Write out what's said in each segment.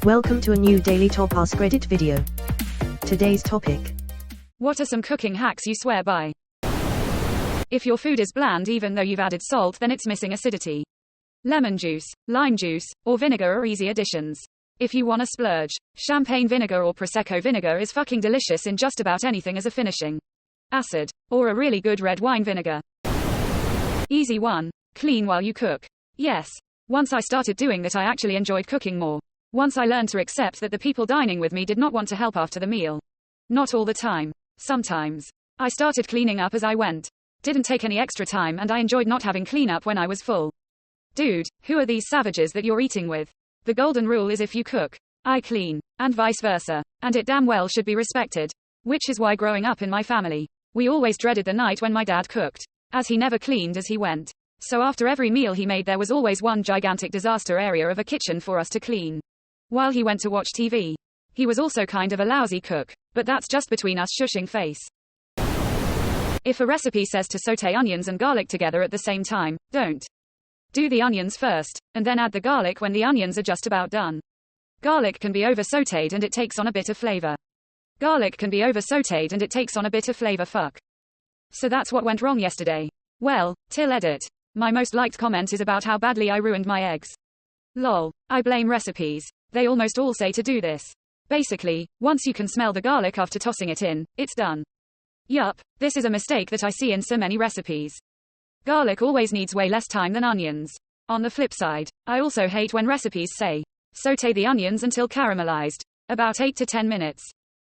Welcome to a new Daily Top Askreddit video. Today's topic. What are some cooking hacks you swear by? If your food is bland even though you've added salt, then it's missing acidity. Lemon juice, lime juice, or vinegar are easy additions. If you wanna splurge, champagne vinegar or prosecco vinegar is fucking delicious in just about anything as a finishing. Acid, or a really good red wine vinegar. Easy one, clean while you cook. Yes. Once I started doing that, I actually enjoyed cooking more. Once I learned to accept that the people dining with me did not want to help after the meal. Not all the time. Sometimes. I started cleaning up as I went. Didn't take any extra time and I enjoyed not having cleanup when I was full. Dude, who are these savages that you're eating with? The golden rule is if you cook, I clean, and vice versa. And it damn well should be respected. Which is why growing up in my family, we always dreaded the night when my dad cooked, as he never cleaned as he went. So after every meal he made there was always one gigantic disaster area of a kitchen for us to clean. While he went to watch TV. He was also kind of a lousy cook, but that's just between us shushing face. If a recipe says to saute onions and garlic together at the same time, don't. Do the onions first, and then add the garlic when the onions are just about done. Garlic can be over sauteed and it takes on a bit of flavor. Garlic can be over sauteed and it takes on a bit of flavor. Fuck. So that's what went wrong yesterday. Well, till edit. My most liked comment is about how badly I ruined my eggs. Lol. I blame recipes. They almost all say to do this. Basically, once you can smell the garlic after tossing it in, it's done. Yup, this is a mistake that I see in so many recipes. Garlic always needs way less time than onions. On the flip side, I also hate when recipes say, saute the onions until caramelized. About 8 to 10 minutes.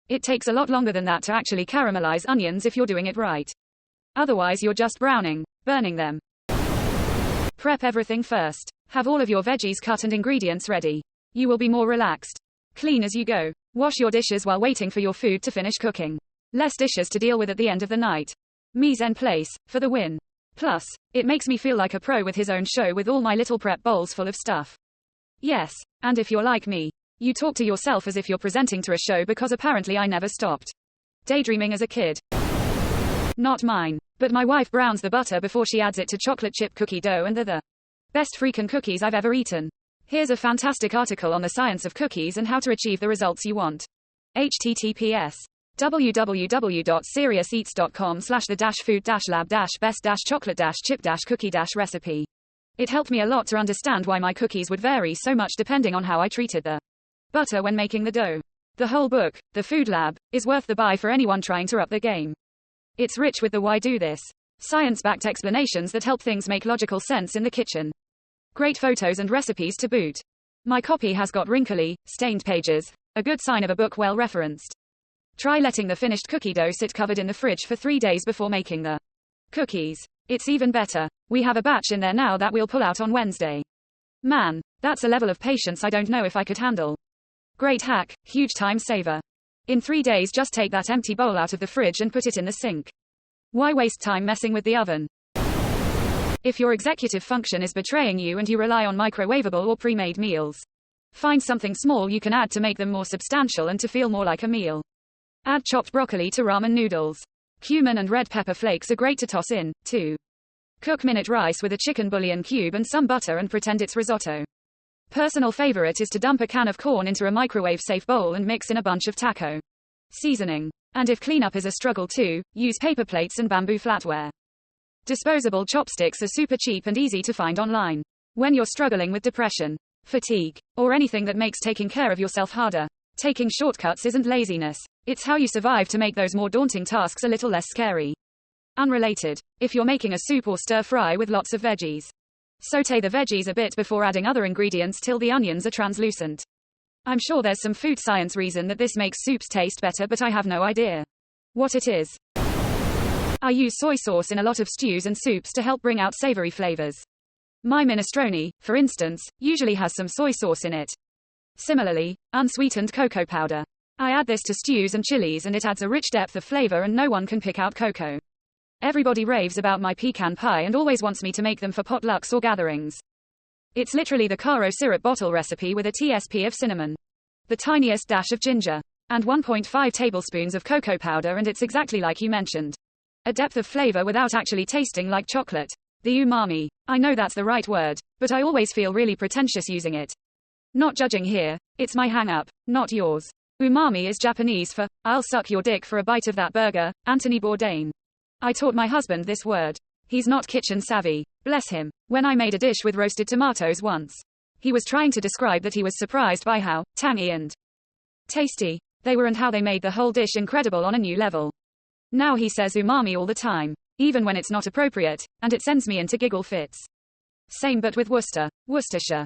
It takes a lot longer than that to actually caramelize onions if you're doing it right. Otherwise you're just burning them. Prep everything first. Have all of your veggies cut and ingredients ready. You will be more relaxed. Clean as you go. Wash your dishes while waiting for your food to finish cooking. Less dishes to deal with at the end of the night. Mise en place, for the win. Plus, it makes me feel like a pro with his own show with all my little prep bowls full of stuff. Yes, and if you're like me, you talk to yourself as if you're presenting to a show because apparently I never stopped daydreaming as a kid. Not mine, but my wife browns the butter before she adds it to chocolate chip cookie dough and they're the best freaking cookies I've ever eaten. Here's a fantastic article on the science of cookies and how to achieve the results you want. https www.seriouseats.com/the-food-lab-best-chocolate-chip-cookie-recipe. It helped me a lot to understand why my cookies would vary so much depending on how I treated the butter when making the dough. The whole book, The Food Lab, is worth the buy for anyone trying to up the game. It's rich with the why do this, science-backed explanations that help things make logical sense in the kitchen. Great photos and recipes to boot. My copy has got wrinkly, stained pages, a good sign of a book well referenced. Try letting the finished cookie dough sit covered in the fridge for 3 days before making the cookies. It's even better. We have a batch in there now that we'll pull out on Wednesday. Man, that's a level of patience I don't know if I could handle. Great hack, huge time saver. In 3 days just take that empty bowl out of the fridge and put it in the sink. Why waste time messing with the oven? If your executive function is betraying you and you rely on microwavable or pre-made meals, find something small you can add to make them more substantial and to feel more like a meal. Add chopped broccoli to ramen noodles. Cumin and red pepper flakes are great to toss in, too. Cook minute rice with a chicken bouillon cube and some butter and pretend it's risotto. Personal favorite is to dump a can of corn into a microwave-safe bowl and mix in a bunch of taco seasoning. And if cleanup is a struggle too, use paper plates and bamboo flatware. Disposable chopsticks are super cheap and easy to find online. When you're struggling with depression, fatigue, or anything that makes taking care of yourself harder, taking shortcuts isn't laziness. It's how you survive to make those more daunting tasks a little less scary. Unrelated. If you're making a soup or stir fry with lots of veggies, saute the veggies a bit before adding other ingredients till the onions are translucent. I'm sure there's some food science reason that this makes soups taste better, but I have no idea what it is. I use soy sauce in a lot of stews and soups to help bring out savory flavors. My minestrone, for instance, usually has some soy sauce in it. Similarly, unsweetened cocoa powder. I add this to stews and chilies and it adds a rich depth of flavor and no one can pick out cocoa. Everybody raves about my pecan pie and always wants me to make them for potlucks or gatherings. It's literally the Caro syrup bottle recipe with a TSP of cinnamon, the tiniest dash of ginger, and 1.5 tablespoons of cocoa powder, and it's exactly like you mentioned. A depth of flavor without actually tasting like chocolate. The umami. I know that's the right word, but I always feel really pretentious using it. Not judging here. It's my hang-up, not yours. Umami is Japanese for, I'll suck your dick for a bite of that burger, Anthony Bourdain. I taught my husband this word. He's not kitchen savvy. Bless him. When I made a dish with roasted tomatoes once, he was trying to describe that he was surprised by how tangy and tasty they were and how they made the whole dish incredible on a new level. Now he says umami all the time, even when it's not appropriate, and it sends me into giggle fits. Same but with Worcestershire.